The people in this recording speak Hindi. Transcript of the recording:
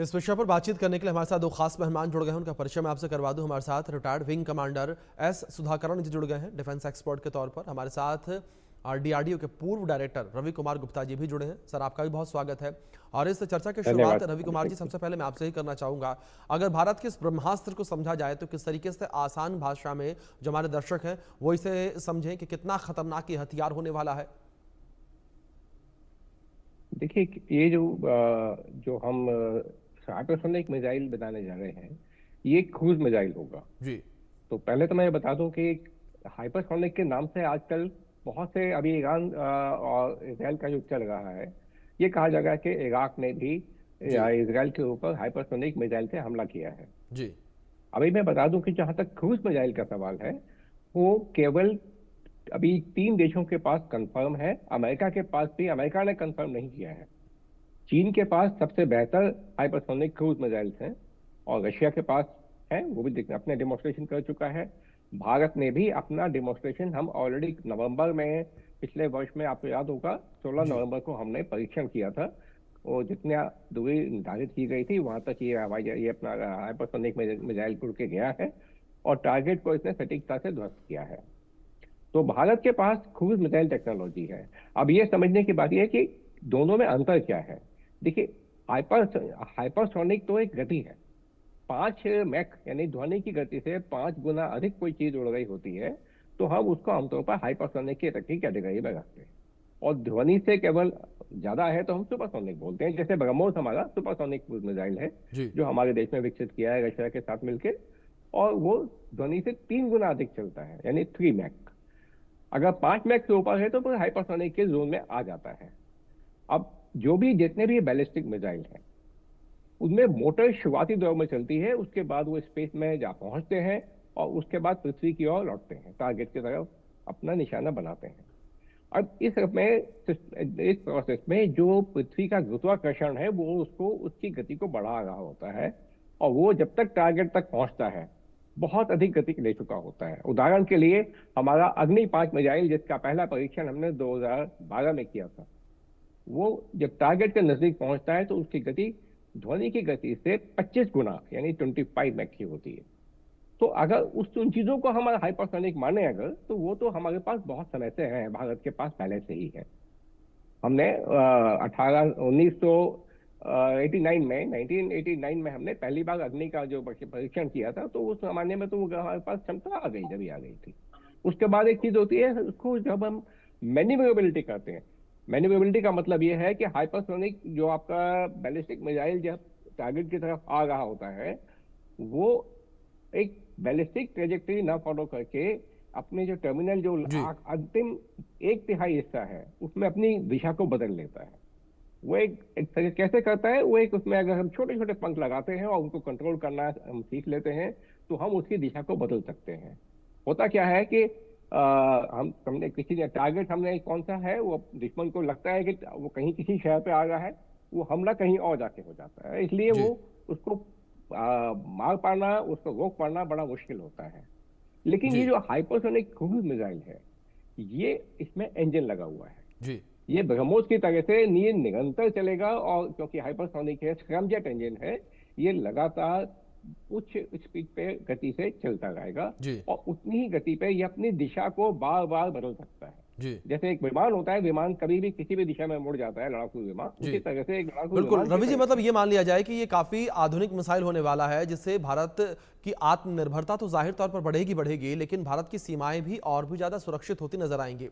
इस विषय पर बातचीत करने के लिए हमारे साथ दो खास मेहमान जुड़ गए हैं। उनका परिचय मैं आपसे करवा दूं। हमारे साथ retired wing commander S Sudhakaran ji जुड़ गए हैं डिफेंस एक्सपर्ट के तौर पर। हमारे साथ डीआरडीओ के पूर्व डायरेक्टर रवि कुमार गुप्ता जी भी जुड़े हैं। सर, आपका भी बहुत स्वागत है। और इस चर्चा की शुरुआत रवि कुमार जी, सबसे पहले मैं आपसे ही करना चाहूंगा, अगर भारत के इस ब्रह्मास्त्र को समझा जाए तो किस तरीके से आसान भाषा में जो हमारे दर्शक हैं वो इसे समझें कि कितना खतरनाक ये हथियार होने वाला है। देखिए, ये जो हम हाइपरसोनिक मिसाइल बनाने जा रहे हैं, ये क्रूज मिसाइल होगा जी तो पहले तो मैं ये बता दूं कि हाइपरसोनिक के नाम से आजकल बहुत से अभी ईरान और इसराइल का जो चल रहा है, ये कहा जा रहा है कि इराक ने भी जी इसराइल के ऊपर हाइपरसोनिक मिसाइल से हमला किया है। जी अभी मैं बता दूं कि जहां तक क्रूज मिसाइल का सवाल है, वो केवल अभी 3 देशों के पास कंफर्म है। अमेरिका के पास भी, अमेरिका ने कंफर्म नहीं किया है। चीन के पास सबसे बेहतर हाइपरसोनिक क्रूज मिसाइल्स हैं और रशिया के पास है, वो भी अपने डेमोन्स्ट्रेशन कर चुका है। भारत ने भी अपना डेमोन्स्ट्रेशन, हम ऑलरेडी नवंबर में, पिछले वर्ष में, आपको याद होगा 16 जी नवंबर को हमने परीक्षण किया था। और जितने दूरी निर्धारित की गई थी वहां तक ये अपना हाइपरसोनिक मिसाइल उड़ के गया है और टारगेट को इसने सटीकता से ध्वस्त किया है। तो भारत के पास क्रूज मिसाइल टेक्नोलॉजी है। अब ये समझने की बात यह है कि दोनों में अंतर क्या है। देखिए, हाइपरसोनिक तो एक गति है। 5 मैक यानी ध्वनि की गति से 5 गुना अधिक कोई चीज उड़ रही होती है तो हम उसको आमतौर पर हाइपरसोनिक की कैटेगरी में रखते हैं। और ध्वनि से केवल ज्यादा है तो हम सुपरसोनिक बोलते हैं। जैसे ब्रह्मोस हमारा सुपरसोनिक क्रूज मिसाइल है, जी जो हमारे देश में विकसित किया है रशिया के साथ मिलकर, और वो ध्वनि से 3 गुना अधिक चलता है, यानी 3 मैक। अगर 5 मैक से ऊपर है तो फिर हाइपरसोनिक के जोन में आ जाता है। अब जो भी जितने भी बैलिस्टिक मिसाइल हैं, उनमें मोटर शुरुआती दौर में चलती है, उसके बाद वो स्पेस में जा पहुंचते हैं और उसके बाद पृथ्वी की ओर लौटते हैं, टारगेट की तरफ अपना निशाना बनाते हैं। अब इस प्रोसेस में जो पृथ्वी का गुरुत्वाकर्षण है वो उसको, उसकी गति को बढ़ा रहा होता है और वो जब तक टारगेट तक पहुंचता है बहुत अधिक गति ले चुका होता है। उदाहरण के लिए, हमारा अग्नि 5 मिसाइल, जिसका पहला परीक्षण हमने 2012 में किया था, वो जब टारगेट के नजदीक पहुंचता है तो उसकी गति ध्वनि की गति से 25 गुना यानी 25 मैक की होती है। तो अगर उन चीजों को हम हाइपरसोनिक माने अगर, तो वो तो हमारे पास बहुत समय से है, भारत के पास पहले से ही है। हमने 1989 में 1989 में हमने पहली बार अग्नि का जो परीक्षण किया था, तो उस जमाने में तो हमारे पास क्षमता आ गई, जब आ गई थी। उसके बाद एक चीज होती है, उसको जब हम मैन्यूवरेबिलिटी करते हैं। मैन्यूवरेबिलिटी का मतलब यह है कि हाइपरसोनिक जो आपका बैलिस्टिक मिसाइल जब टारगेट की तरफ आ रहा होता है, वो एक बैलिस्टिक ट्रेजेक्टरी ना फॉलो करके अपने जो टर्मिनल, जो जी अंतिम 1/3 हिस्सा है, उसमें अपनी दिशा को बदल लेता है। वो एक तरह कैसे करता है, वो एक, उसमें अगर हम छोटे छोटे पंख लगाते हैं और उनको कंट्रोल करना हम सीख लेते हैं तो हम उसकी दिशा को बदल सकते हैं। होता क्या है कि हमने किसी ने टारगेट, हमने कौन सा है, वो दुश्मन को लगता है कि वो कहीं किसी शहर पे आ रहा है, वो हमला कहीं और जाके हो जाता है, इसलिए जी वो उसको मार पाना, उसको रोक पाना बड़ा मुश्किल होता है। लेकिन ये जी जो हाइपरसोनिक क्रूज मिसाइल है, ये इसमें इंजन लगा हुआ है। जी ये ब्रह्मोस की तरह से ये निरंतर चलेगा, और क्योंकि हाइपरसोनिक है, स्क्रैमजेट इंजन है, ये लगातार उच्च स्पीड पे गति से चलता रहेगा जी और उतनी ही गति पे ये अपनी दिशा को बार बार बदल सकता है। जी जैसे एक विमान होता है, विमान कभी भी किसी भी दिशा में मुड़ जाता है, लड़ाकू विमान, जी उसी तरह से एक लड़ाकू बिल्कुल विमान की रवि जी, तरह मतलब से। ये मान लिया जाए कि ये काफी आधुनिक मिसाइल होने वाला है, जिससे भारत की आत्मनिर्भरता तो जाहिर तौर पर बढ़ेगी बढ़ेगी, लेकिन भारत की सीमाएं भी और भी ज्यादा सुरक्षित होती नजर आएंगी।